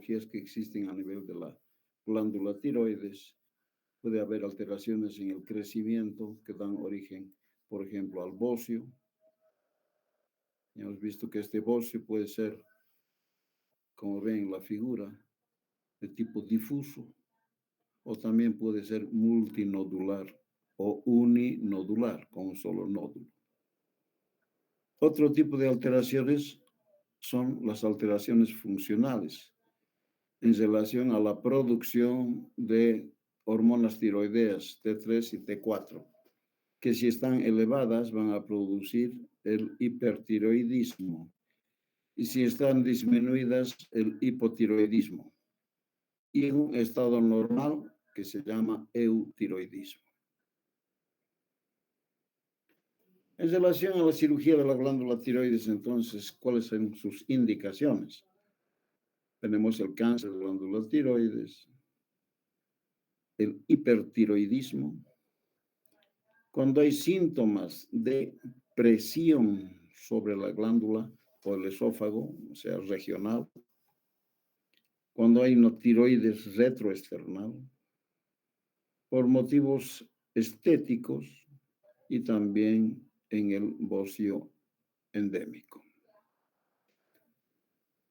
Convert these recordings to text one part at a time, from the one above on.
patologías que existen a nivel de la glándula tiroides. Puede haber alteraciones en el crecimiento que dan origen, por ejemplo, al bocio. Ya hemos visto que este bocio puede ser, como ven en la figura, de tipo difuso, o también puede ser multinodular o uninodular, con un solo nódulo. Otro tipo de alteraciones son las alteraciones funcionales en relación a la producción de hormonas tiroideas T3 y T4, que si están elevadas van a producir el hipertiroidismo y si están disminuidas el hipotiroidismo, y en un estado normal que se llama eutiroidismo. En relación a la cirugía de la glándula tiroides, entonces, ¿cuáles son sus indicaciones? Tenemos el cáncer de glándula tiroides, el hipertiroidismo, cuando hay síntomas de presión sobre la glándula o el esófago, o sea, regional, cuando hay una tiroides retroesternal, por motivos estéticos y también en el bocio endémico.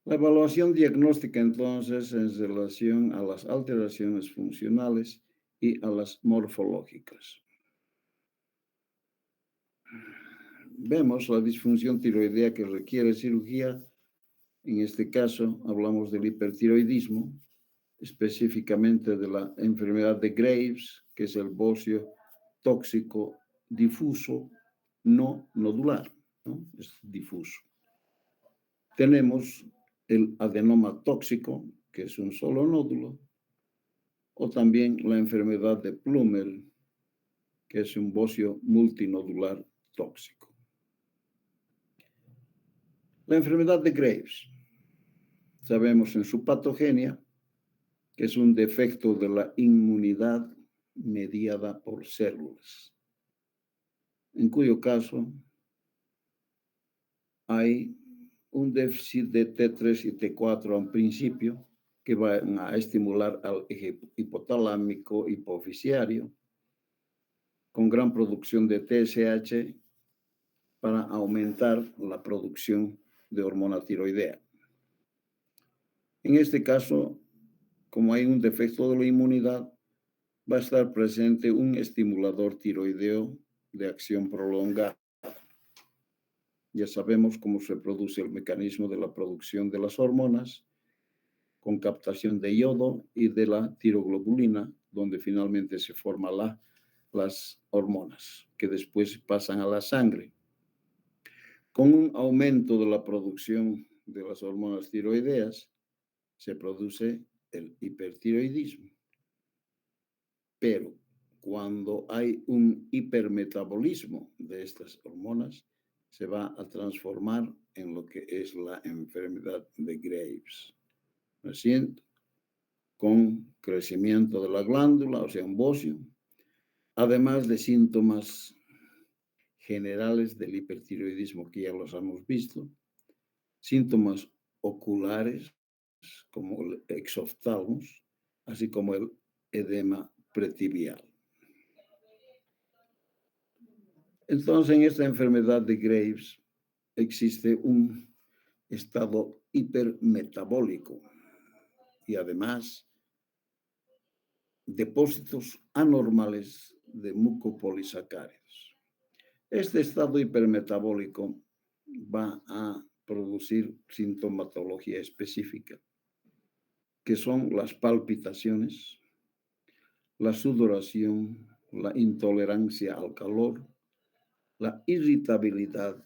La evaluación diagnóstica, entonces, en relación a las alteraciones funcionales y a las morfológicas. Vemos la disfunción tiroidea que requiere cirugía. En este caso, hablamos del hipertiroidismo, específicamente de la enfermedad de Graves, que es el bocio tóxico difuso no nodular, ¿no? Es difuso. Tenemos el adenoma tóxico, que es un solo nódulo, o también la enfermedad de Plummer, que es un bocio multinodular tóxico. La enfermedad de Graves, sabemos en su patogenia, que es un defecto de la inmunidad mediada por células, en cuyo caso hay un déficit de T3 y T4 a un principio, que van a estimular al eje hipotalámico hipofisiario, con gran producción de TSH para aumentar la producción de hormona tiroidea. En este caso, como hay un defecto de la inmunidad, va a estar presente un estimulador tiroideo de acción prolongada. Ya sabemos cómo se produce el mecanismo de la producción de las hormonas, con captación de yodo y de la tiroglobulina, donde finalmente se forman las hormonas, que después pasan a la sangre. Con un aumento de la producción de las hormonas tiroideas, se produce el hipertiroidismo. Pero cuando hay un hipermetabolismo de estas hormonas, se va a transformar en lo que es la enfermedad de Graves. Recién, con crecimiento de la glándula, o sea, un bocio, además de síntomas generales del hipertiroidismo que ya los hemos visto, síntomas oculares como el exoftalmos, así como el edema pretibial. Entonces, en esta enfermedad de Graves existe un estado hipermetabólico y además depósitos anormales de mucopolisacáridos. Este estado hipermetabólico va a producir sintomatología específica, que son las palpitaciones, la sudoración, la intolerancia al calor, la irritabilidad,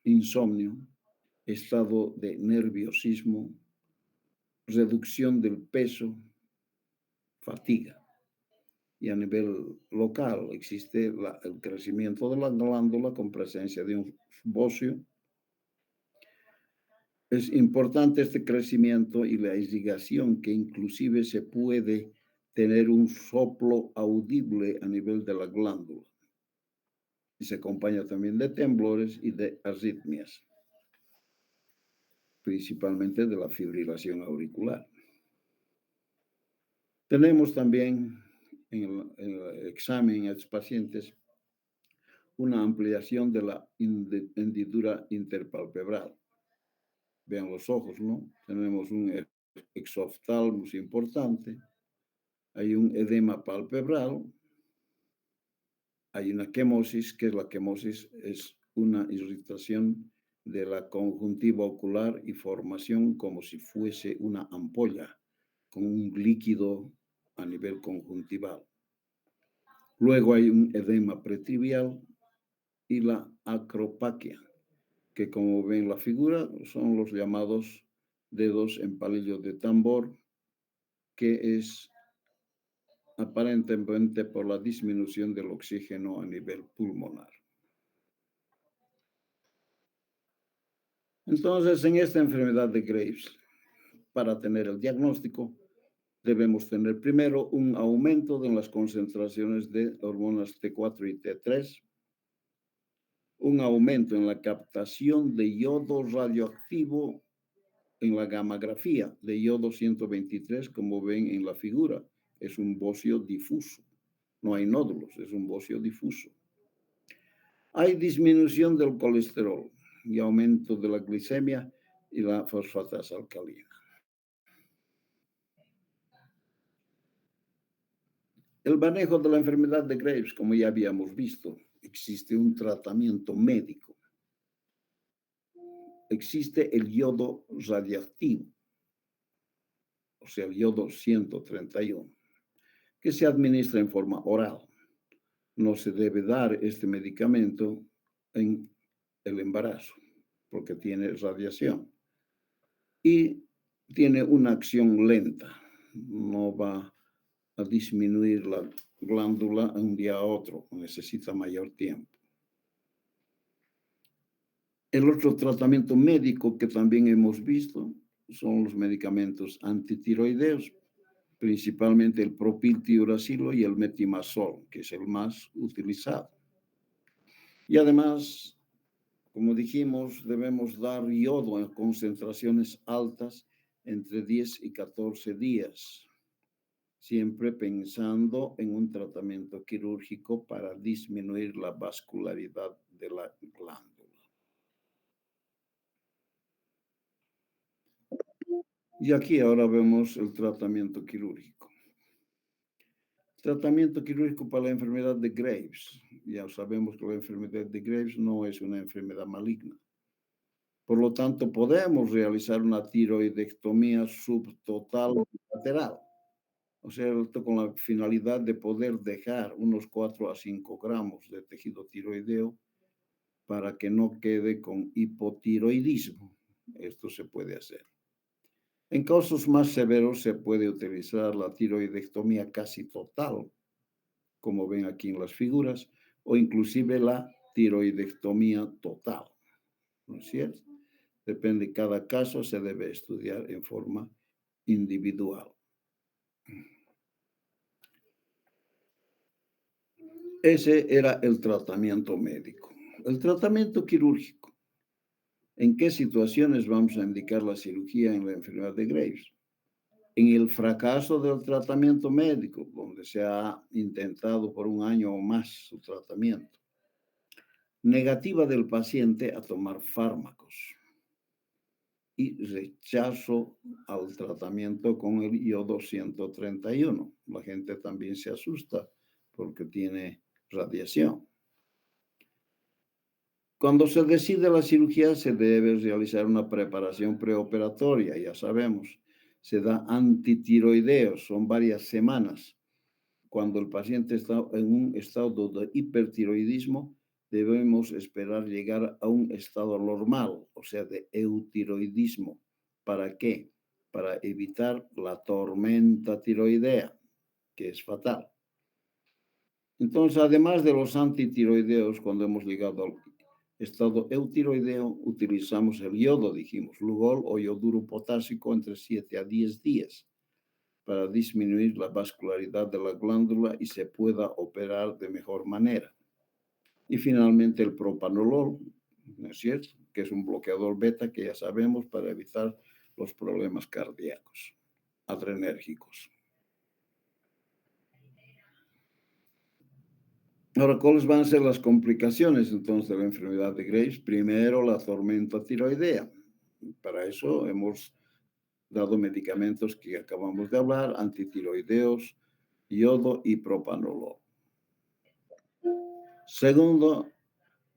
insomnio, estado de nerviosismo, reducción del peso, fatiga. Y a nivel local existe el crecimiento de la glándula con presencia de un bocio. Es importante este crecimiento y la irrigación, que inclusive se puede tener un soplo audible a nivel de la glándula. Y se acompaña también de temblores y de arritmias. principalmente de la fibrilación auricular. Tenemos también en el examen a estos pacientes una ampliación de la hendidura interpalpebral. Vean los ojos, ¿no? Tenemos un exoftalmos importante, hay un edema palpebral, hay una quemosis, que la quemosis es una irritación de la conjuntiva ocular y formación como si fuese una ampolla con un líquido a nivel conjuntival. Luego hay un edema pretrivial y la acropaquia, que como ven en la figura son los llamados dedos en palillo de tambor, que es aparentemente por la disminución del oxígeno a nivel pulmonar. Entonces, en esta enfermedad de Graves, para tener el diagnóstico, debemos tener primero un aumento de las concentraciones de hormonas T4 y T3, un aumento en la captación de yodo radioactivo en la gammagrafía de yodo 123, como ven en la figura. Es un bocio difuso. No hay nódulos, es un bocio difuso. Hay disminución del colesterol y aumento de la glicemia y la fosfatasa alcalina. El manejo de la enfermedad de Graves, como ya habíamos visto, existe un tratamiento médico. Existe el yodo radiactivo, o sea, el yodo 131, que se administra en forma oral. No se debe dar este medicamento en el embarazo, porque tiene radiación. Y tiene una acción lenta, no va a disminuir la glándula de un día a otro, necesita mayor tiempo. El otro tratamiento médico que también hemos visto son los medicamentos antitiroideos, principalmente el propiltiuracilo y el metimazol, que es el más utilizado. Y además, como dijimos, debemos dar yodo en concentraciones altas entre 10 y 14 días, siempre pensando en un tratamiento quirúrgico para disminuir la vascularidad de la glándula. Y aquí ahora vemos el tratamiento quirúrgico. Tratamiento quirúrgico para la enfermedad de Graves. Ya sabemos que la enfermedad de Graves no es una enfermedad maligna. Por lo tanto, podemos realizar una tiroidectomía subtotal lateral. O sea, con la finalidad de poder dejar unos 4 a 5 gramos de tejido tiroideo para que no quede con hipotiroidismo. Esto se puede hacer. En casos más severos se puede utilizar la tiroidectomía casi total, como ven aquí en las figuras, o inclusive la tiroidectomía total. ¿No es cierto? Depende de cada caso, se debe estudiar en forma individual. Ese era el tratamiento médico. El tratamiento quirúrgico. ¿En qué situaciones vamos a indicar la cirugía en la enfermedad de Graves? En el fracaso del tratamiento médico, donde se ha intentado por un año o más su tratamiento. Negativa del paciente a tomar fármacos y rechazo al tratamiento con el yodo 131. La gente también se asusta porque tiene radiación. Cuando se decide la cirugía, se debe realizar una preparación preoperatoria, ya sabemos. Se da antitiroideos, son varias semanas. Cuando el paciente está en un estado de hipertiroidismo, debemos esperar llegar a un estado normal, o sea, de eutiroidismo. ¿Para qué? Para evitar la tormenta tiroidea, que es fatal. Entonces, además de los antitiroideos, cuando hemos llegado al estado eutiroideo, utilizamos el yodo, dijimos, Lugol o yoduro potásico entre 7 a 10 días para disminuir la vascularidad de la glándula y se pueda operar de mejor manera. Y finalmente el propanolol, ¿no es cierto? que es un bloqueador beta, que ya sabemos, para evitar los problemas cardíacos, adrenérgicos. Ahora, ¿cuáles van a ser las complicaciones entonces de la enfermedad de Graves? Primero, la tormenta tiroidea. Para eso hemos dado medicamentos que acabamos de hablar, antitiroideos, yodo y propanolol. Segundo,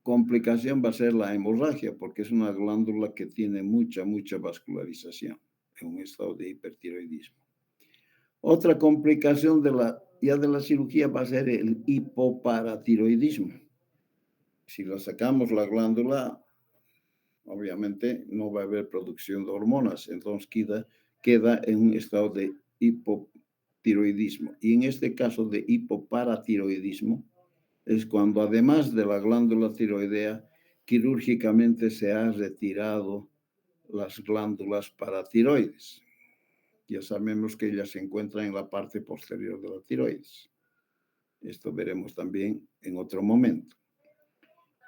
complicación va a ser la hemorragia, porque es una glándula que tiene mucha vascularización en un estado de hipertiroidismo. Otra complicación de la cirugía va a ser el hipoparatiroidismo. Si la sacamos la glándula, obviamente no va a haber producción de hormonas, entonces queda en un estado de hipotiroidismo. Y en este caso de hipoparatiroidismo, es cuando además de la glándula tiroidea, quirúrgicamente se ha retirado las glándulas paratiroides. Ya sabemos que ellas se encuentran en la parte posterior de la tiroides. Esto veremos también en otro momento.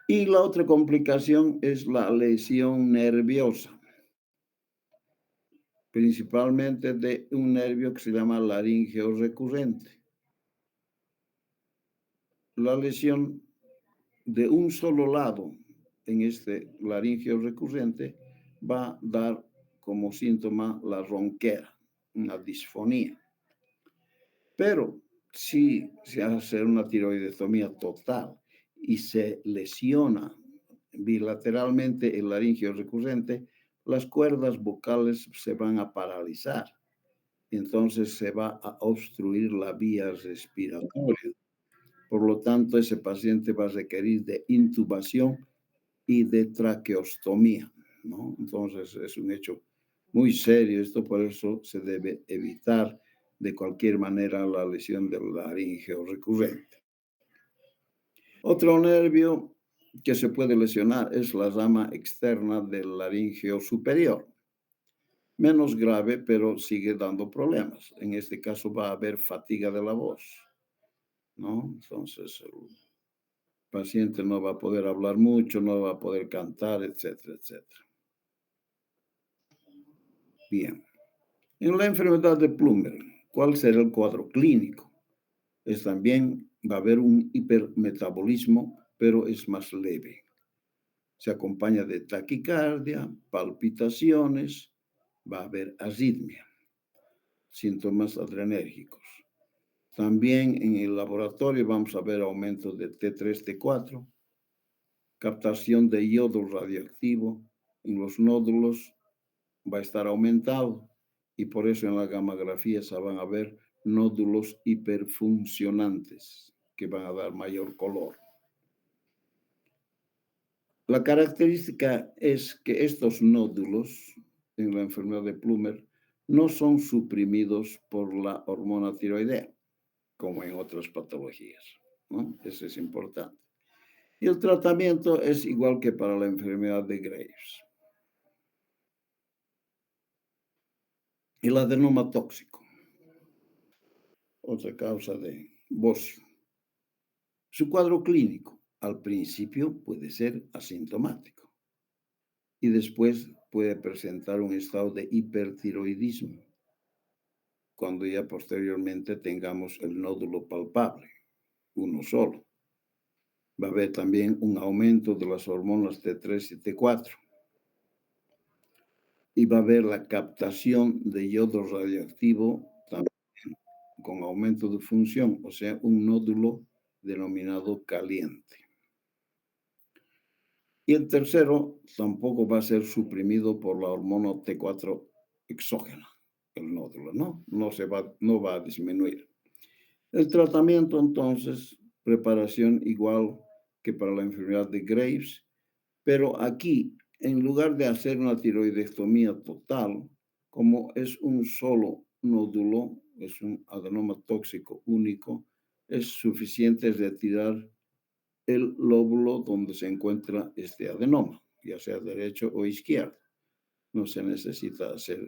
Y la otra complicación es la lesión nerviosa, principalmente de un nervio que se llama laringeo recurrente. La lesión de un solo lado en este laringeo recurrente va a dar como síntoma la ronquera, una disfonía. Pero si se hace una tiroidectomía total y se lesiona bilateralmente el laringeo recurrente, las cuerdas vocales se van a paralizar. Entonces se va a obstruir la vía respiratoria. Por lo tanto, ese paciente va a requerir de intubación y de traqueostomía, ¿no? Entonces, es un hecho muy serio esto, por eso se debe evitar de cualquier manera la lesión del laringeo recurrente. Otro nervio que se puede lesionar es la rama externa del laringeo superior. Menos grave, pero sigue dando problemas. En este caso va a haber fatiga de la voz, ¿no? Entonces, el paciente no va a poder hablar mucho, no va a poder cantar, etcétera, etcétera. Bien. En la enfermedad de Plummer, ¿cuál será el cuadro clínico? También va a haber un hipermetabolismo, pero es más leve. Se acompaña de taquicardia, palpitaciones, va a haber arritmia, síntomas adrenérgicos. También en el laboratorio vamos a ver aumento de T3, T4, captación de yodo radioactivo en los nódulos va a estar aumentado y por eso en la gammagrafía se van a ver nódulos hiperfuncionantes que van a dar mayor color. La característica es que estos nódulos en la enfermedad de Plummer no son suprimidos por la hormona tiroidea, como en otras patologías, ¿no? Eso es importante. Y el tratamiento es igual que para la enfermedad de Graves. El adenoma tóxico, otra causa de bocio. Su cuadro clínico, al principio, puede ser asintomático y después puede presentar un estado de hipertiroidismo cuando ya posteriormente tengamos el nódulo palpable, uno solo. Va a haber también un aumento de las hormonas T3 y T4 y va a haber la captación de yodo radioactivo también con aumento de función, o sea, un nódulo denominado caliente. Y el tercero tampoco va a ser suprimido por la hormona T4 exógena, el nódulo, ¿no? No va a disminuir. El tratamiento, entonces, preparación igual que para la enfermedad de Graves, pero aquí, en lugar de hacer una tiroidectomía total, como es un solo nódulo, es un adenoma tóxico único, es suficiente retirar el lóbulo donde se encuentra este adenoma, ya sea derecho o izquierdo. No se necesita hacer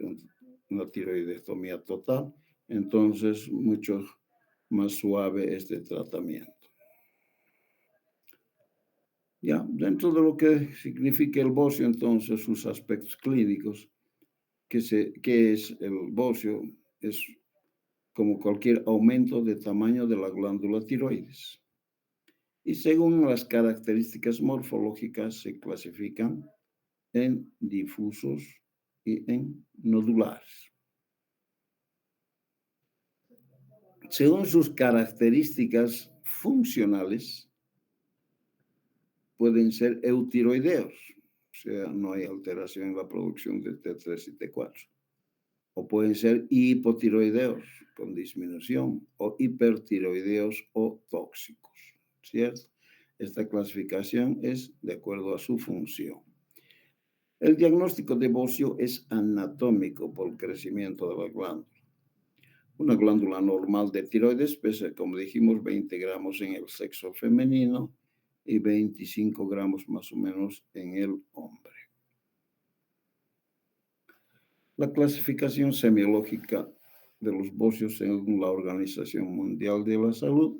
una tiroidectomía total, entonces mucho más suave este tratamiento. Ya, dentro de lo que significa el bocio, entonces, sus aspectos clínicos, ¿qué es el bocio? Es como cualquier aumento de tamaño de la glándula tiroides. Y según las características morfológicas se clasifican en difusos y en nodulares. Según sus características funcionales, pueden ser eutiroideos, o sea, no hay alteración en la producción de T3 y T4. O pueden ser hipotiroideos con disminución o hipertiroideos o tóxicos, ¿cierto? Esta clasificación es de acuerdo a su función. El diagnóstico de bocio es anatómico por el crecimiento de la glándula. Una glándula normal de tiroides pesa, como dijimos, 20 gramos en el sexo femenino y 25 gramos más o menos en el hombre. La clasificación semiológica de los bocios según la Organización Mundial de la Salud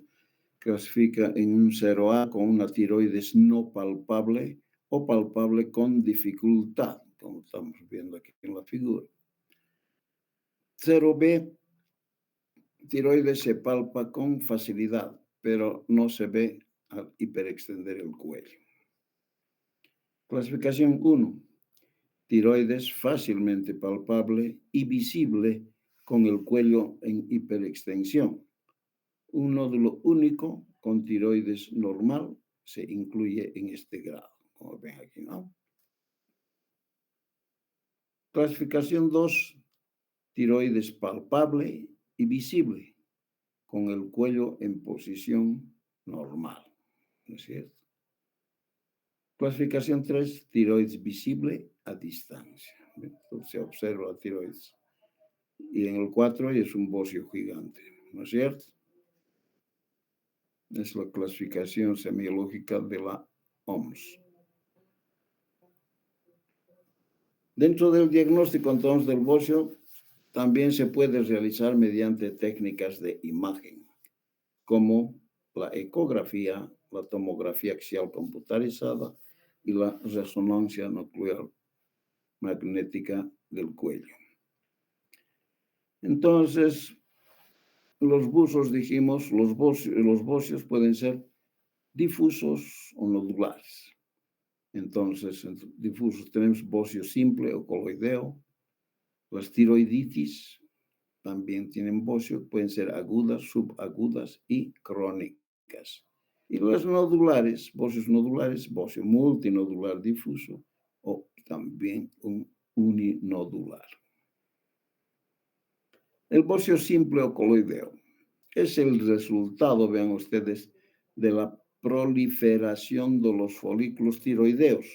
clasifica en un 0A con una tiroides no palpable o palpable con dificultad, como estamos viendo aquí en la figura. 0B, tiroides se palpa con facilidad, pero no se ve al hiperextender el cuello. Clasificación 1. Tiroides fácilmente palpable y visible con el cuello en hiperextensión. Un nódulo único con tiroides normal se incluye en este grado, como ven aquí, ¿no? Clasificación 2. Tiroides palpable y visible con el cuello en posición normal, ¿no es cierto? Clasificación 3, tiroides visible a distancia. Entonces se observa la tiroides. Y en el 4 es un bocio gigante, ¿no es cierto? Es la clasificación semiológica de la OMS. Dentro del diagnóstico entonces del bocio, también se puede realizar mediante técnicas de imagen, como la ecografía, la tomografía axial computarizada y la resonancia nuclear magnética del cuello. Entonces, los buzos, dijimos, los bocios pueden ser difusos o nodulares. Entonces, difusos tenemos bocio simple o coloideo. Las tiroiditis también tienen bocio, pueden ser agudas, subagudas y crónicas. Y los nodulares, bocios nodulares, bocio multinodular difuso o también un uninodular. El bocio simple o coloideo es el resultado, vean ustedes, de la proliferación de los folículos tiroideos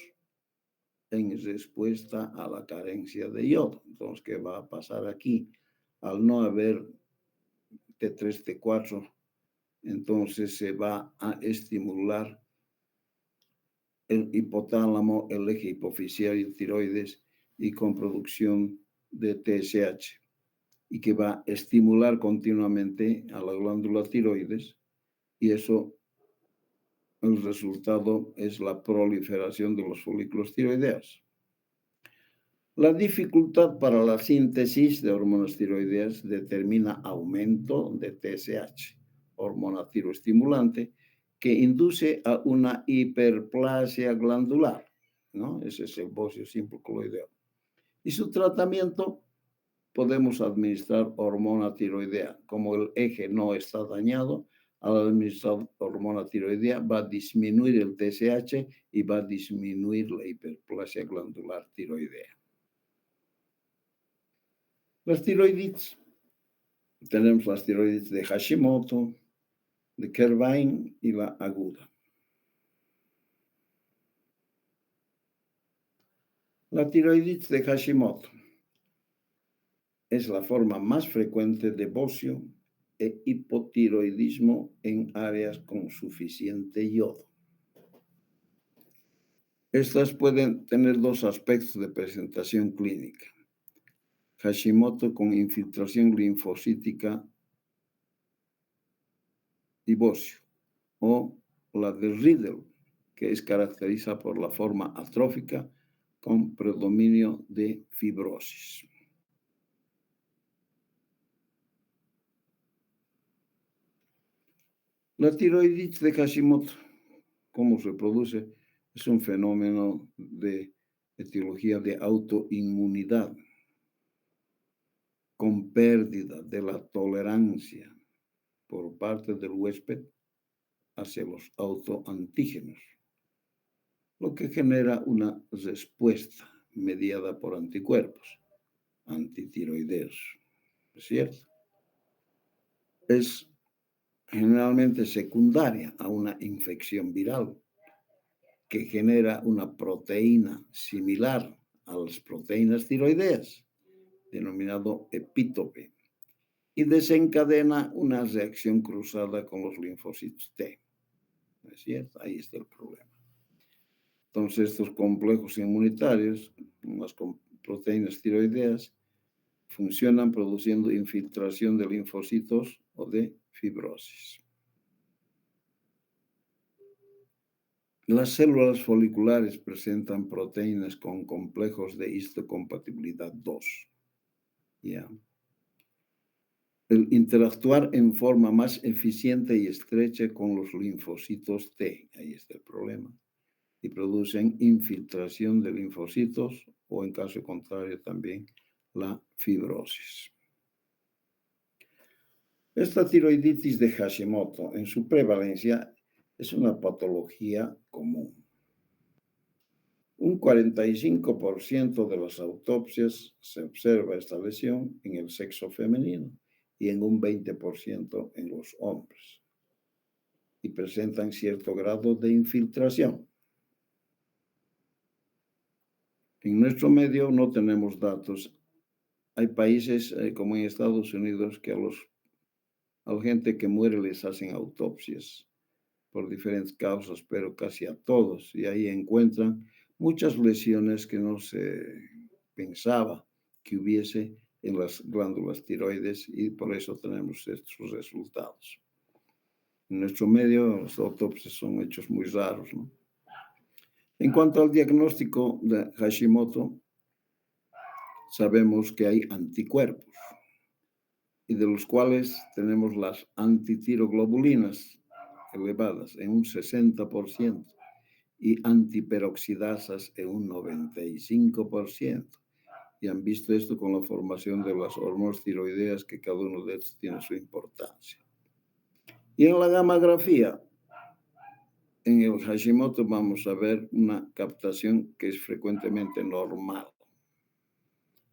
en respuesta a la carencia de yodo. Entonces, ¿qué va a pasar aquí? Al no haber T3, T4, entonces se va a estimular el hipotálamo, el eje hipofisiario tiroides y con producción de TSH, y que va a estimular continuamente a la glándula tiroides, y eso, el resultado es la proliferación de los folículos tiroideos. La dificultad para la síntesis de hormonas tiroideas determina aumento de TSH, hormona tiroestimulante, que induce a una hiperplasia glandular, ¿no? Ese es el bocio simple coloideo. Y su tratamiento, podemos administrar hormona tiroidea. Como el eje no está dañado, al administrar hormona tiroidea va a disminuir el TSH y va a disminuir la hiperplasia glandular tiroidea. Las tiroiditis, tenemos las tiroiditis de Hashimoto, de Kervin y la aguda. La tiroiditis de Hashimoto es la forma más frecuente de bocio e hipotiroidismo en áreas con suficiente yodo. Estas pueden tener dos aspectos de presentación clínica. Hashimoto con infiltración linfocítica y bocio, o la de Riedel, que es caracterizada por la forma atrófica con predominio de fibrosis. La tiroiditis de Hashimoto, ¿cómo se produce? Es un fenómeno de etiología de autoinmunidad con pérdida de la tolerancia por parte del huésped hacia los autoantígenos, lo que genera una respuesta mediada por anticuerpos antitiroideos, ¿es cierto? Es generalmente secundaria a una infección viral que genera una proteína similar a las proteínas tiroideas, denominado epítope, y desencadena una reacción cruzada con los linfocitos T. ¿No es cierto? Ahí está el problema. Entonces, estos complejos inmunitarios, las proteínas tiroideas, funcionan produciendo infiltración de linfocitos o de fibrosis. Las células foliculares presentan proteínas con complejos de histocompatibilidad 2. ¿Ya? El interactuar en forma más eficiente y estrecha con los linfocitos T, ahí está el problema, y producen infiltración de linfocitos o en caso contrario también la fibrosis. Esta tiroiditis de Hashimoto en su prevalencia es una patología común. Un 45% de las autopsias se observa esta lesión en el sexo femenino y en un 20% en los hombres, y presentan cierto grado de infiltración. En nuestro medio no tenemos datos. Hay países como en Estados Unidos que a la gente que muere les hacen autopsias por diferentes causas, pero casi a todos, y ahí encuentran muchas lesiones que no se pensaba que hubiese en las glándulas tiroides, y por eso tenemos estos resultados. En nuestro medio, las autopsias son hechos muy raros, ¿no? En cuanto al diagnóstico de Hashimoto, sabemos que hay anticuerpos, y de los cuales tenemos las antitiroglobulina elevadas en un 60% y antiperoxidasas en un 95%. Y han visto esto con la formación de las hormonas tiroideas, que cada uno de estos tiene su importancia. Y en la gammagrafía, en el Hashimoto vamos a ver una captación que es frecuentemente normal.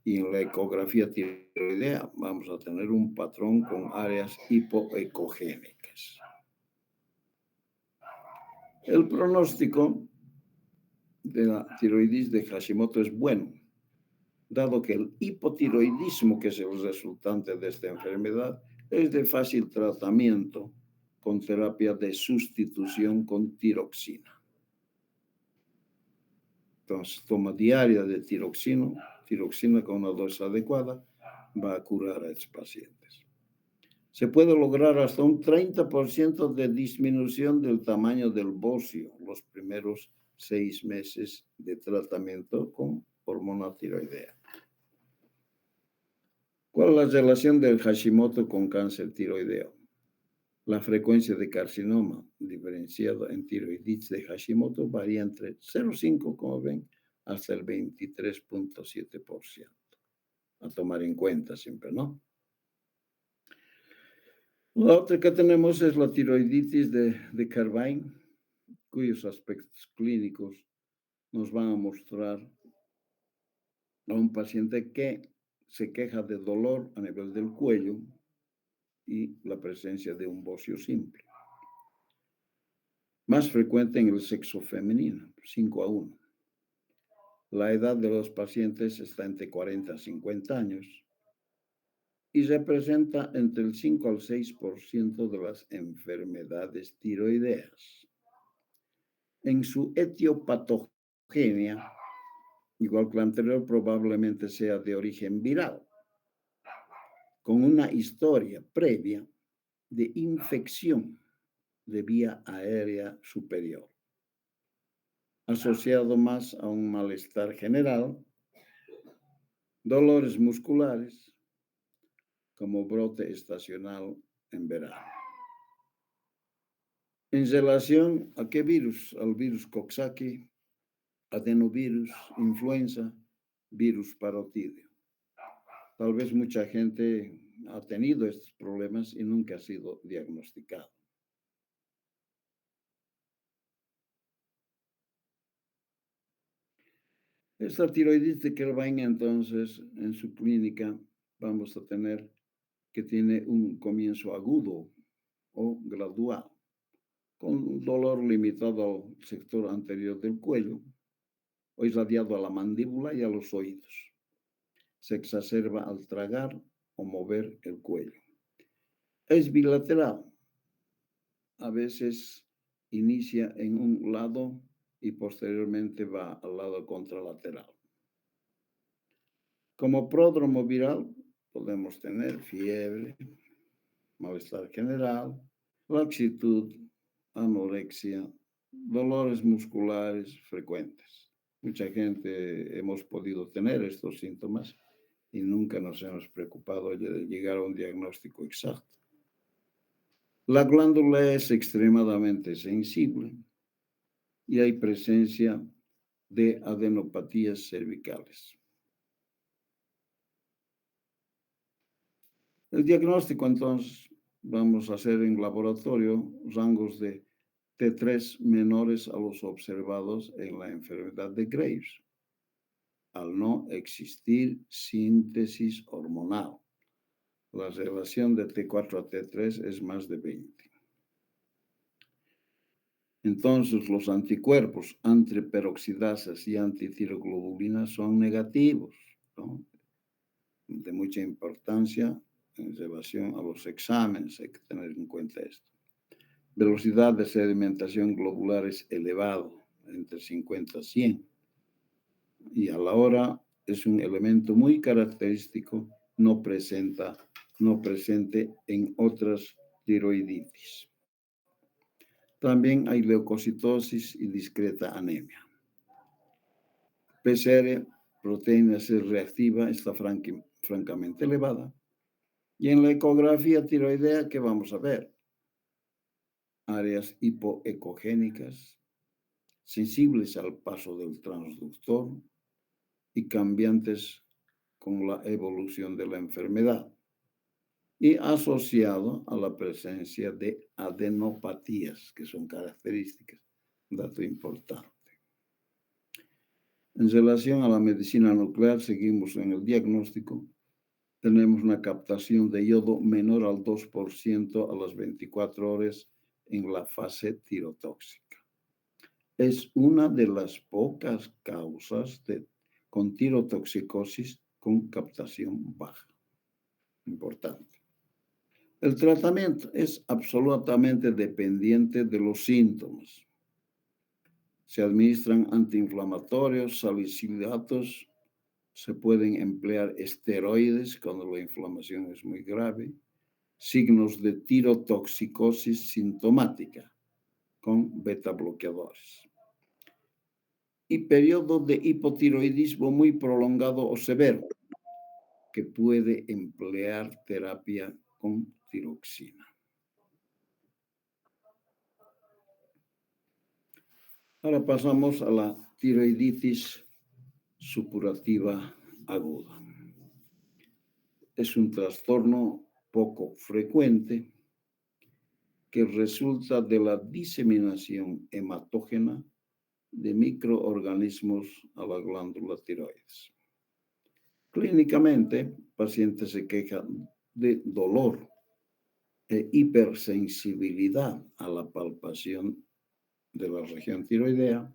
Y en la ecografía tiroidea vamos a tener un patrón con áreas hipoecogénicas. El pronóstico de la tiroiditis de Hashimoto es bueno, dado que el hipotiroidismo, que es el resultante de esta enfermedad, es de fácil tratamiento con terapia de sustitución con tiroxina. Entonces, toma diaria de tiroxina con una dosis adecuada va a curar a estos pacientes. Se puede lograr hasta un 30% de disminución del tamaño del bocio los primeros 6 meses de tratamiento con hormona tiroidea. ¿Cuál es la relación del Hashimoto con cáncer tiroideo? La frecuencia de carcinoma diferenciado en tiroiditis de Hashimoto varía entre 0,5, como ven, hasta el 23,7%. A tomar en cuenta siempre, ¿no? La otra que tenemos es la tiroiditis de Carvine, cuyos aspectos clínicos nos van a mostrar a un paciente que se queja de dolor a nivel del cuello y la presencia de un bocio simple. Más frecuente en el sexo femenino, 5:1. La edad de los pacientes está entre 40 a 50 años y representa entre el 5 al 6% de las enfermedades tiroideas. En su etiopatogenia, igual que la anterior, probablemente sea de origen viral, con una historia previa de infección de vía aérea superior. asociado más a un malestar general, dolores musculares, como brote estacional en verano. En relación a qué virus, al virus Coxsackie, adenovirus, influenza, virus parotidio. Tal vez mucha gente ha tenido estos problemas y nunca ha sido diagnosticado. Esta tiroiditis que vaina, entonces, en su clínica, vamos a tener que tiene un comienzo agudo o gradual, con dolor limitado al sector anterior del cuello o irradiado a la mandíbula y a los oídos. Se exacerba al tragar o mover el cuello. Es bilateral. A veces inicia en un lado y posteriormente va al lado contralateral. Como pródromo viral podemos tener fiebre, malestar general, laxitud, anorexia, dolores musculares frecuentes. Mucha gente hemos podido tener estos síntomas y nunca nos hemos preocupado de llegar a un diagnóstico exacto. La glándula es extremadamente sensible y hay presencia de adenopatías cervicales. El diagnóstico, entonces, vamos a hacer en laboratorio rangos de T3 menores a los observados en la enfermedad de Graves, al no existir síntesis hormonal. La relación de T4 a T3 es más de 20. Entonces, los anticuerpos antiperoxidasas y antitiroglobulina son negativos, ¿no? De mucha importancia en relación a los exámenes, hay que tener en cuenta esto. Velocidad de sedimentación globular es elevado, entre 50 a 100. Y a la hora es un elemento muy característico, no presente en otras tiroiditis. También hay leucocitosis y discreta anemia. PCR, proteína C reactiva, está francamente elevada. Y en la ecografía tiroidea, ¿qué vamos a ver? Áreas hipoecogénicas, sensibles al paso del transductor y cambiantes con la evolución de la enfermedad, y asociado a la presencia de adenopatías, que son características, dato importante. En relación a la medicina nuclear, seguimos en el diagnóstico. Tenemos una captación de yodo menor al 2% a las 24 horas en la fase tirotóxica. Es una de las pocas causas con tirotoxicosis con captación baja. Importante. El tratamiento es absolutamente dependiente de los síntomas. Se administran antiinflamatorios, salicilatos, se pueden emplear esteroides cuando la inflamación es muy grave, signos de tirotoxicosis sintomática con beta bloqueadores y periodo de hipotiroidismo muy prolongado o severo que puede emplear terapia con tiroxina. Ahora pasamos a la tiroiditis supurativa aguda. Es un trastorno poco frecuente que resulta de la diseminación hematógena de microorganismos a la glándula tiroides. Clínicamente, el paciente se queja de dolor e hipersensibilidad a la palpación de la región tiroidea.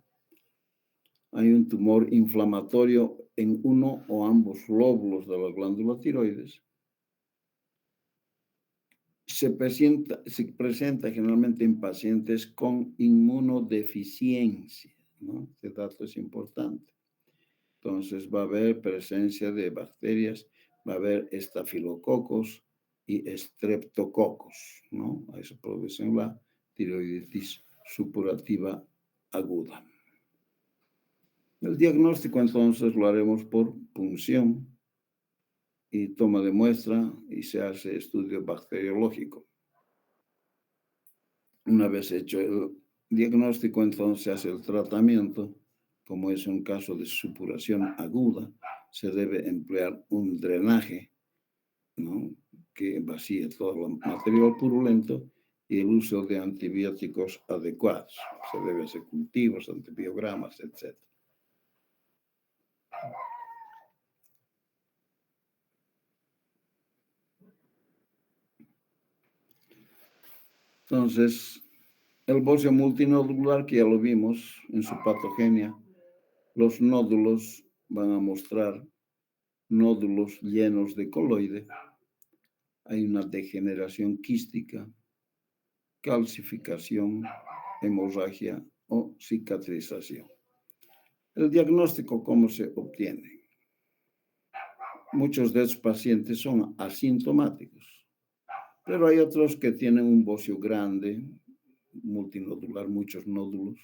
Hay un tumor inflamatorio en uno o ambos lóbulos de la glándula tiroides. Se presenta generalmente en pacientes con inmunodeficiencia, ¿no? Este dato es importante. Entonces va a haber presencia de bacterias, va a haber estafilococos y estreptococos, ¿no? Eso producen la tiroiditis supurativa aguda. El diagnóstico entonces lo haremos por punción y toma de muestra y se hace estudio bacteriológico. Una vez hecho el diagnóstico, entonces se hace el tratamiento. Como es un caso de supuración aguda, se debe emplear un drenaje, ¿no?, que vacíe todo el material purulento y el uso de antibióticos adecuados. Se debe hacer cultivos, antibiogramas, etc. Entonces, el bocio multinodular, que ya lo vimos en su patogenia, los nódulos van a mostrar nódulos llenos de coloide. Hay una degeneración quística, calcificación, hemorragia o cicatrización. El diagnóstico, ¿cómo se obtiene? Muchos de estos pacientes son asintomáticos, pero hay otros que tienen un bocio grande, multinodular, muchos nódulos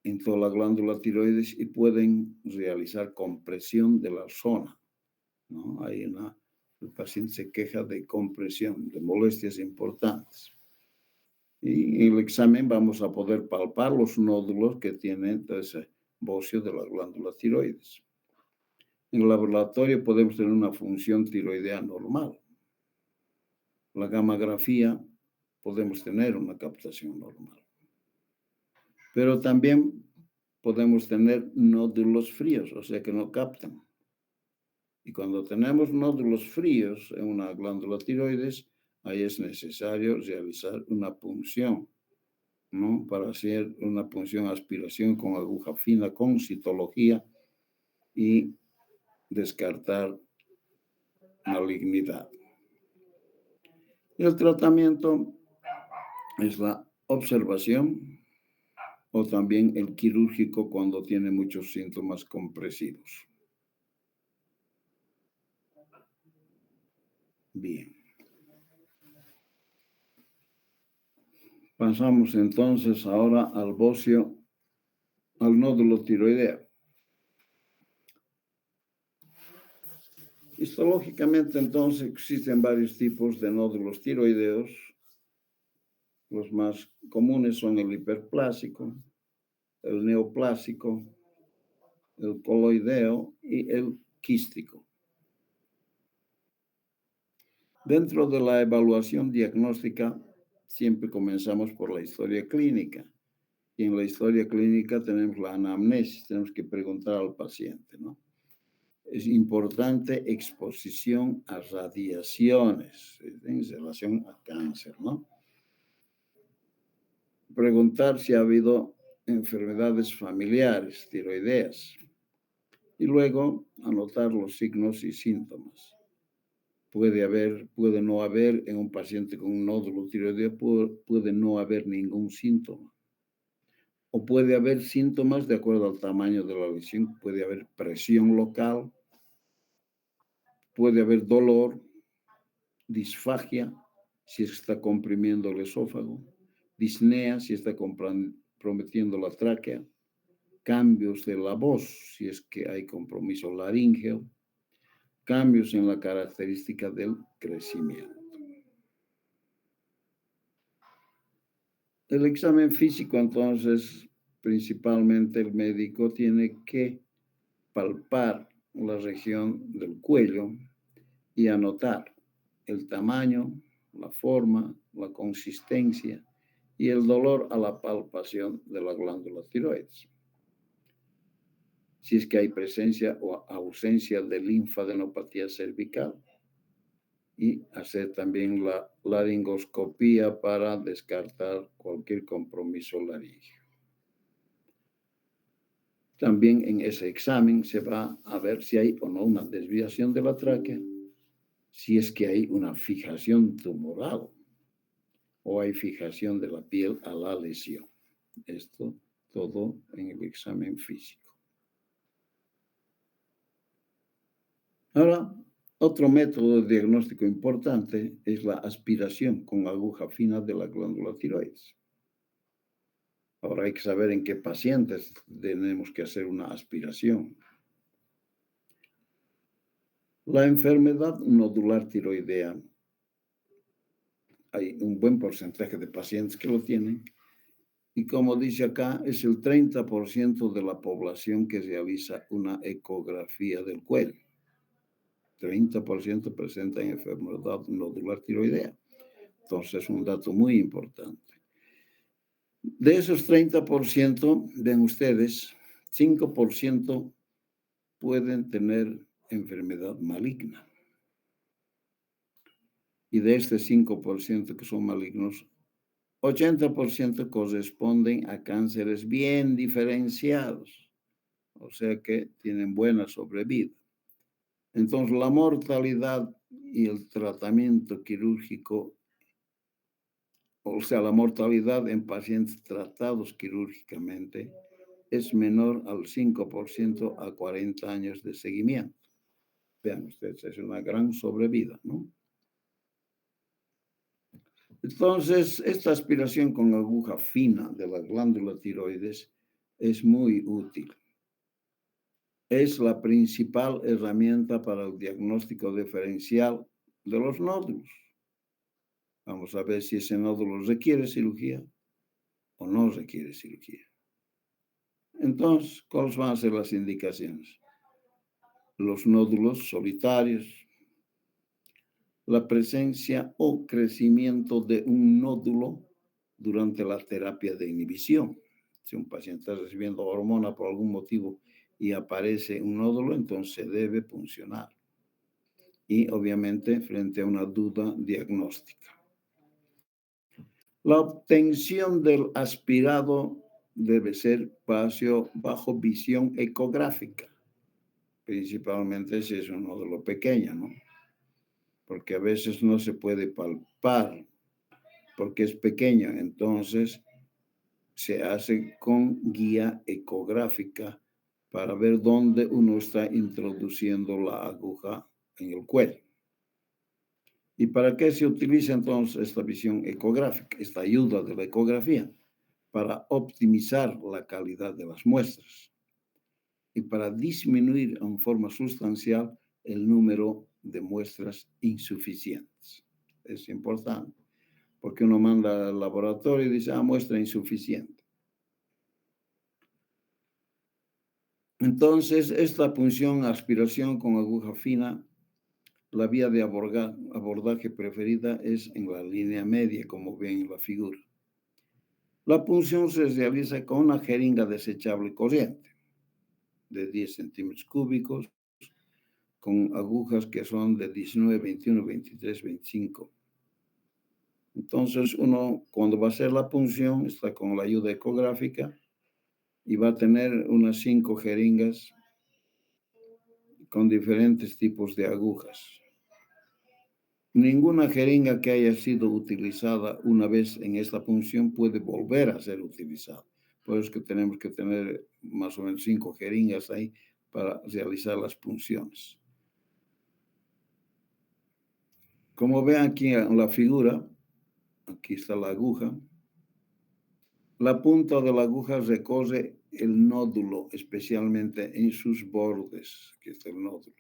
en toda la glándula tiroides y pueden realizar compresión de la zona, ¿no? El paciente se queja de compresión, de molestias importantes. Y en el examen vamos a poder palpar los nódulos que tiene ese bocio de la glándula tiroides. En el laboratorio podemos tener una función tiroidea normal. La gammagrafía podemos tener una captación normal. Pero también podemos tener nódulos fríos, o sea que no captan. Y cuando tenemos nódulos fríos en una glándula tiroides, ahí es necesario realizar una punción, ¿no?, para hacer una punción aspiración con aguja fina, con citología y descartar malignidad. El tratamiento es la observación o también el quirúrgico cuando tiene muchos síntomas compresivos. Bien. Pasamos entonces ahora al bocio, al nódulo tiroideo. Histológicamente, entonces, existen varios tipos de nódulos tiroideos. Los más comunes son el hiperplásico, el neoplásico, el coloideo y el quístico. Dentro de la evaluación diagnóstica, siempre comenzamos por la historia clínica. Y en la historia clínica tenemos la anamnesis, tenemos que preguntar al paciente, ¿no? Es importante exposición a radiaciones en relación a cáncer, ¿no? Preguntar si ha habido enfermedades familiares tiroideas y luego anotar los signos y síntomas. Puede no haber en un paciente con un nódulo tiroideo, puede no haber ningún síntoma. O puede haber síntomas de acuerdo al tamaño de la lesión. Puede haber presión local, puede haber dolor, disfagia, si está comprimiendo el esófago, disnea, si está comprometiendo la tráquea, cambios de la voz, si es que hay compromiso laríngeo, cambios en la característica del crecimiento. El examen físico, entonces, principalmente el médico tiene que palpar la región del cuello y anotar el tamaño, la forma, la consistencia y el dolor a la palpación de la glándula tiroides. Si es que hay presencia o ausencia de linfadenopatía cervical y hacer también la laringoscopía para descartar cualquier compromiso laríngeo. También en ese examen se va a ver si hay o no una desviación de la tráquea, si es que hay una fijación tumoral o hay fijación de la piel a la lesión. Esto todo en el examen físico. Ahora, otro método de diagnóstico importante es la aspiración con aguja fina de la glándula tiroides. Ahora hay que saber en qué pacientes tenemos que hacer una aspiración. La enfermedad nodular tiroidea, hay un buen porcentaje de pacientes que lo tienen, y como dice acá, es el 30% de la población que realiza una ecografía del cuello. 30% presentan enfermedad nodular tiroidea. Entonces, es un dato muy importante. De esos 30%, ven ustedes, 5% pueden tener enfermedad maligna. Y de este 5% que son malignos, 80% corresponden a cánceres bien diferenciados, o sea que tienen buena sobrevida. Entonces, la mortalidad y el tratamiento quirúrgico, o sea, la mortalidad en pacientes tratados quirúrgicamente es menor al 5% a 40 años de seguimiento. Vean ustedes, es una gran sobrevida, ¿no? Entonces, esta aspiración con aguja fina de la glándula tiroides es muy útil. Es la principal herramienta para el diagnóstico diferencial de los nódulos. Vamos a ver si ese nódulo requiere cirugía o no requiere cirugía. Entonces, ¿cuáles van a ser las indicaciones? Los nódulos solitarios, la presencia o crecimiento de un nódulo durante la terapia de inhibición. Si un paciente está recibiendo hormona por algún motivo y aparece un nódulo, entonces se debe puncionar. Y obviamente frente a una duda diagnóstica. La obtención del aspirado debe ser bajo visión ecográfica, principalmente si es un nódulo pequeño, ¿no? Porque a veces no se puede palpar porque es pequeño, entonces se hace con guía ecográfica para ver dónde uno está introduciendo la aguja en el cuello. ¿Y para qué se utiliza entonces esta visión ecográfica, esta ayuda de la ecografía? Para optimizar la calidad de las muestras y para disminuir en forma sustancial el número de muestras insuficientes. Es importante, porque uno manda al laboratorio y dice, muestra insuficiente. Entonces, esta punción, aspiración con aguja fina, la vía de abordaje preferida es en la línea media, como ven en la figura. La punción se realiza con una jeringa desechable corriente de 10 centímetros cúbicos, con agujas que son de 19, 21, 23, 25. Entonces, uno cuando va a hacer la punción está con la ayuda ecográfica y va a tener unas 5 jeringas con diferentes tipos de agujas. Ninguna jeringa que haya sido utilizada una vez en esta punción puede volver a ser utilizada. Por eso es que tenemos que tener más o menos 5 jeringas ahí para realizar las punciones. Como ven aquí en la figura, aquí está la aguja. La punta de la aguja recorre el nódulo, especialmente en sus bordes, que está el nódulo.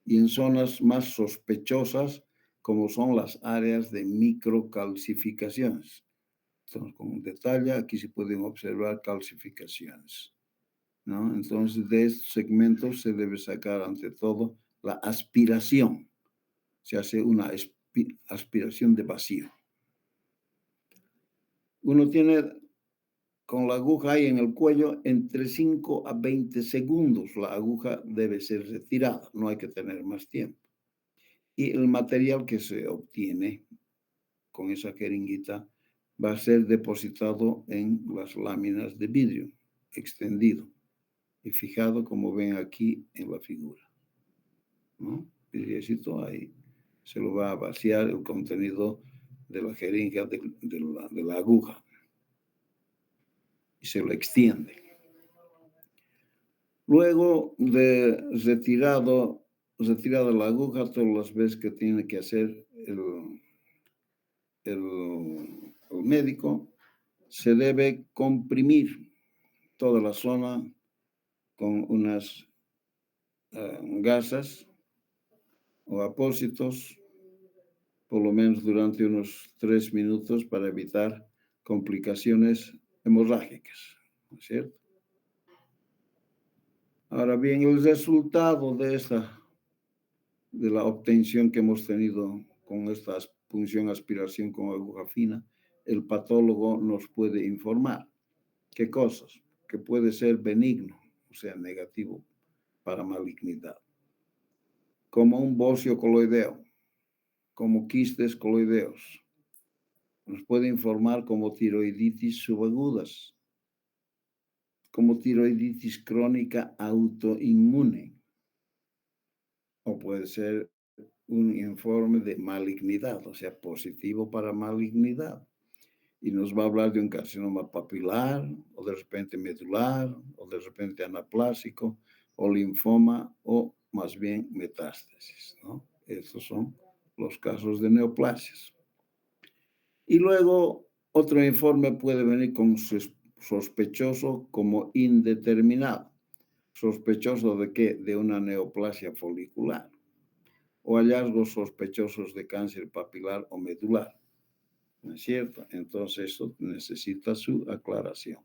Y en zonas más sospechosas, como son las áreas de microcalcificaciones. Entonces, con detalle, aquí se pueden observar calcificaciones, ¿no? Entonces, de estos segmentos se debe sacar, ante todo, la aspiración. Se hace una aspiración de vacío. Uno tiene con la aguja ahí en el cuello, entre 5 a 20 segundos la aguja debe ser retirada, no hay que tener más tiempo. Y el material que se obtiene con esa jeringuita va a ser depositado en las láminas de vidrio, extendido y fijado como ven aquí en la figura, ¿no? Vidriecito ahí, se lo va a vaciar el contenido de la jeringa de la aguja y se lo extiende. Luego de retirada la aguja, todas las veces que tiene que hacer el médico, se debe comprimir toda la zona con unas gasas o apósitos, por lo menos durante unos 3 minutos para evitar complicaciones hemorrágicas, ¿no es cierto? Ahora bien, el resultado de la obtención que hemos tenido con esta punción aspiración con aguja fina, el patólogo nos puede informar qué cosas, que puede ser benigno, o sea, negativo para malignidad, como un bocio coloideo, como quistes coloideos. Nos puede informar como tiroiditis subagudas, como tiroiditis crónica autoinmune, o puede ser un informe de malignidad, o sea, positivo para malignidad. Y nos va a hablar de un carcinoma papilar, o de repente medular, o de repente anaplásico, o linfoma, o más bien metástasis, ¿no? Estos son los casos de neoplasias. Y luego otro informe puede venir con sospechoso como indeterminado. ¿Sospechoso de qué? De una neoplasia folicular o hallazgos sospechosos de cáncer papilar o medular. ¿No es cierto? Entonces eso necesita su aclaración.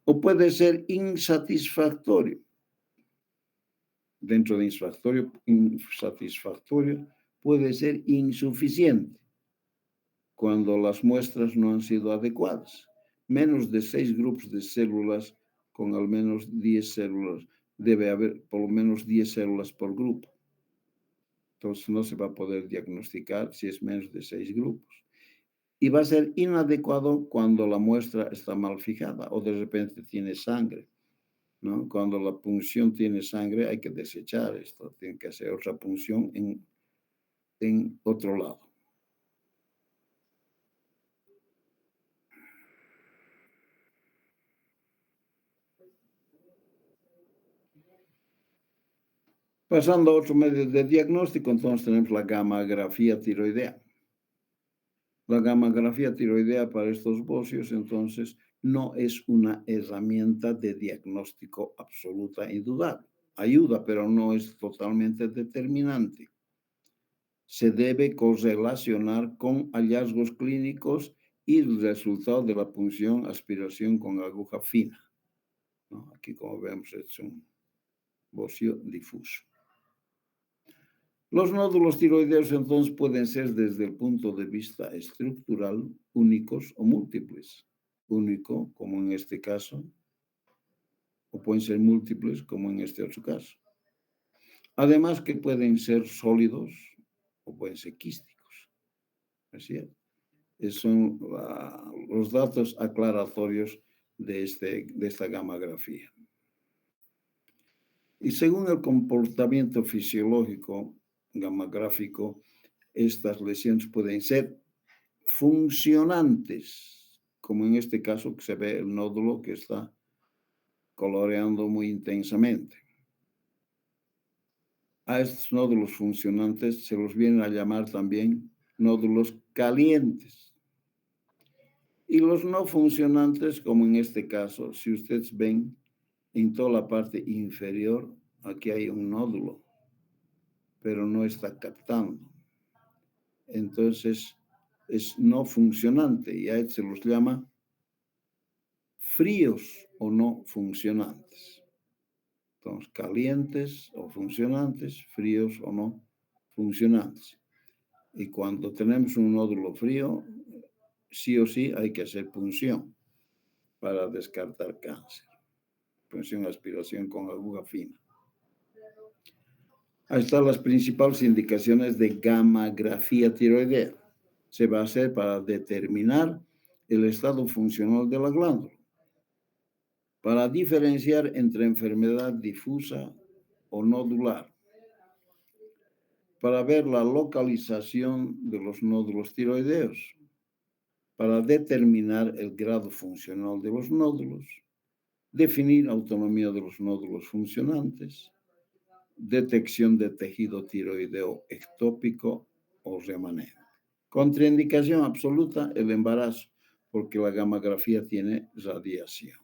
O puede ser insatisfactorio. Dentro de insatisfactorio puede ser insuficiente cuando las muestras no han sido adecuadas. Menos de 6 grupos de células con al menos 10 células. Debe haber por lo menos 10 células por grupo. Entonces no se va a poder diagnosticar si es menos de 6 grupos. Y va a ser inadecuado cuando la muestra está mal fijada o de repente tiene sangre, ¿no? Cuando la punción tiene sangre hay que desechar esto, tiene que hacer otra punción en otro lado. Pasando a otro medio de diagnóstico, entonces tenemos la gammagrafía tiroidea. La gammagrafía tiroidea para estos bocios, entonces, no es una herramienta de diagnóstico absoluta e indudable. Ayuda, pero no es totalmente determinante. Se debe correlacionar con hallazgos clínicos y el resultado de la punción aspiración con aguja fina, ¿no? Aquí, como vemos, es un bocio difuso. Los nódulos tiroideos entonces pueden ser desde el punto de vista estructural únicos o múltiples. Único, como en este caso, o pueden ser múltiples, como en este otro caso. Además que pueden ser sólidos o pueden ser quísticos. ¿Así es? Esos son los datos aclaratorios de esta gammagrafía. Y según el comportamiento fisiológico gammagráfico, estas lesiones pueden ser funcionantes, como en este caso que se ve el nódulo que está coloreando muy intensamente. A estos nódulos funcionantes se los vienen a llamar también nódulos calientes. Y los no funcionantes, como en este caso, si ustedes ven en toda la parte inferior, aquí hay un nódulo, pero no está captando. Entonces, es no funcionante y a él se los llama fríos o no funcionantes. Entonces, calientes o funcionantes, fríos o no funcionantes. Y cuando tenemos un nódulo frío, sí o sí hay que hacer punción para descartar cáncer. Punción aspiración con aguja fina. Ahí están las principales indicaciones de gammagrafía tiroidea. Se va a hacer para determinar el estado funcional de la glándula, para diferenciar entre enfermedad difusa o nodular, para ver la localización de los nódulos tiroideos, para determinar el grado funcional de los nódulos, definir autonomía de los nódulos funcionantes, detección de tejido tiroideo ectópico o remanente. Contraindicación absoluta, el embarazo. porque la gammagrafía tiene radiación.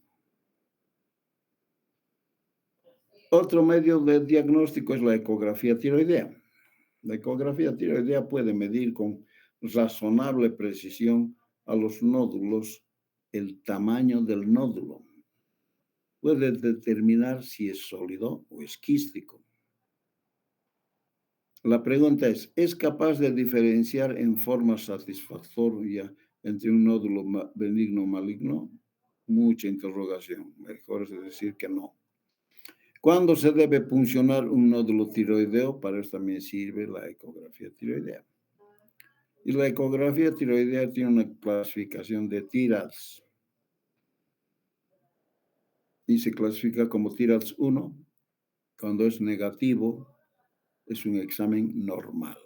Otro medio de diagnóstico es la ecografía tiroidea. La ecografía tiroidea puede medir con razonable precisión a los nódulos el tamaño del nódulo. Puede determinar si es sólido o es quístico. La pregunta ¿es capaz de diferenciar en forma satisfactoria entre un nódulo benigno o maligno? Mucha interrogación. Mejor es decir que no. ¿Cuándo se debe puncionar un nódulo tiroideo? Para eso también sirve la ecografía tiroidea. Y la ecografía tiroidea tiene una clasificación de TIRADS. Y se clasifica como TIRADS 1. Cuando es negativo, es un examen normal.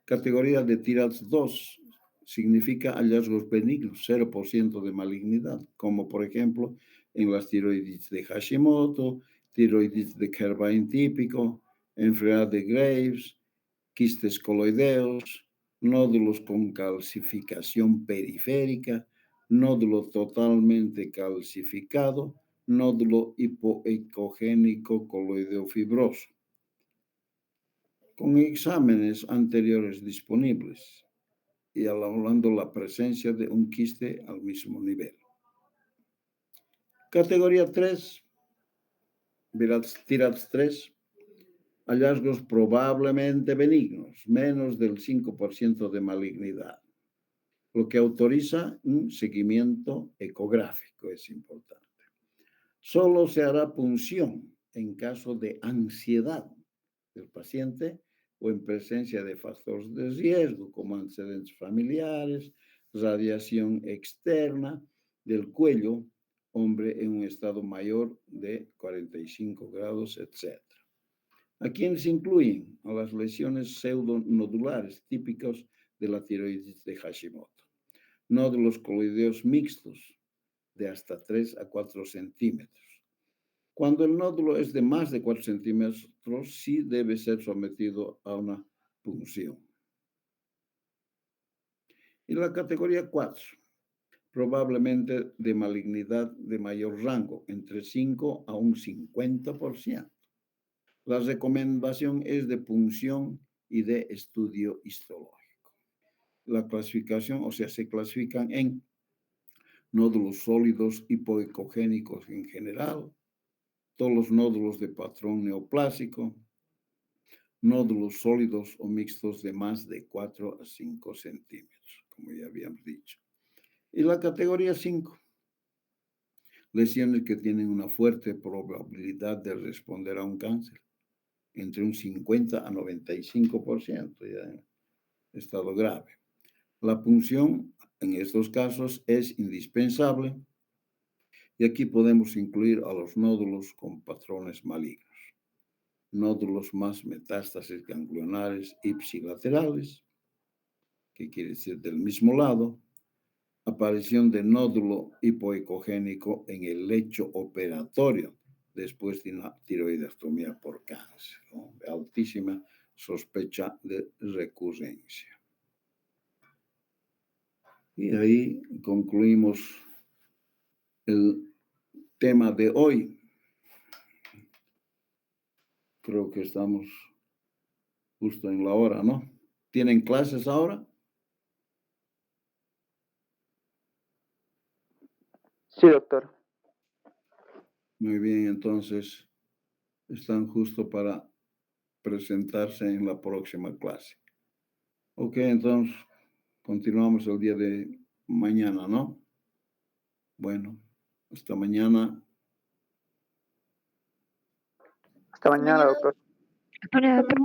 Categoría de TIRADS 2 significa hallazgos benignos, 0% de malignidad, como por ejemplo en las tiroiditis de Hashimoto, tiroiditis de Kerbein típico, enfermedad de Graves, quistes coloideos, nódulos con calcificación periférica, nódulo totalmente calcificado, nódulo hipoecogénico coloideo fibroso, con exámenes anteriores disponibles y hablando la presencia de un quiste al mismo nivel. Categoría 3, TIRADS 3, hallazgos probablemente benignos, menos del 5% de malignidad, lo que autoriza un seguimiento ecográfico, es importante. Solo se hará punción en caso de ansiedad del paciente o en presencia de factores de riesgo como antecedentes familiares, radiación externa del cuello, hombre en un estado mayor de 45 grados, etc. ¿A quiénes incluyen? A las lesiones pseudonodulares típicas de la tiroides de Hashimoto. Nódulos coloideos mixtos de hasta 3 a 4 centímetros. Cuando el nódulo es de más de 4 centímetros, sí debe ser sometido a una punción. Y la categoría 4, probablemente de malignidad de mayor rango, entre 5 a un 50%. La recomendación es de punción y de estudio histológico. La clasificación, o sea, se clasifican en nódulos sólidos hipoecogénicos en general, todos los nódulos de patrón neoplásico, nódulos sólidos o mixtos de más de 4 a 5 centímetros, como ya habíamos dicho. Y la categoría 5, lesiones que tienen una fuerte probabilidad de responder a un cáncer, entre un 50 a 95%, ya en estado grave. La punción en estos casos es indispensable y aquí podemos incluir a los nódulos con patrones malignos, nódulos más metástasis ganglionares ipsilaterales, que quiere decir del mismo lado, aparición de nódulo hipoecogénico en el lecho operatorio después de una tiroidectomía por cáncer, ¿no? Altísima sospecha de recurrencia. Y ahí concluimos el tema de hoy. Creo que estamos justo en la hora, ¿no? ¿Tienen clases ahora? Sí, doctor. Muy bien, entonces están justo para presentarse en la próxima clase. Ok, entonces continuamos el día de mañana, ¿no? Bueno, hasta mañana. Hasta mañana, doctor. Hasta mañana, doctor.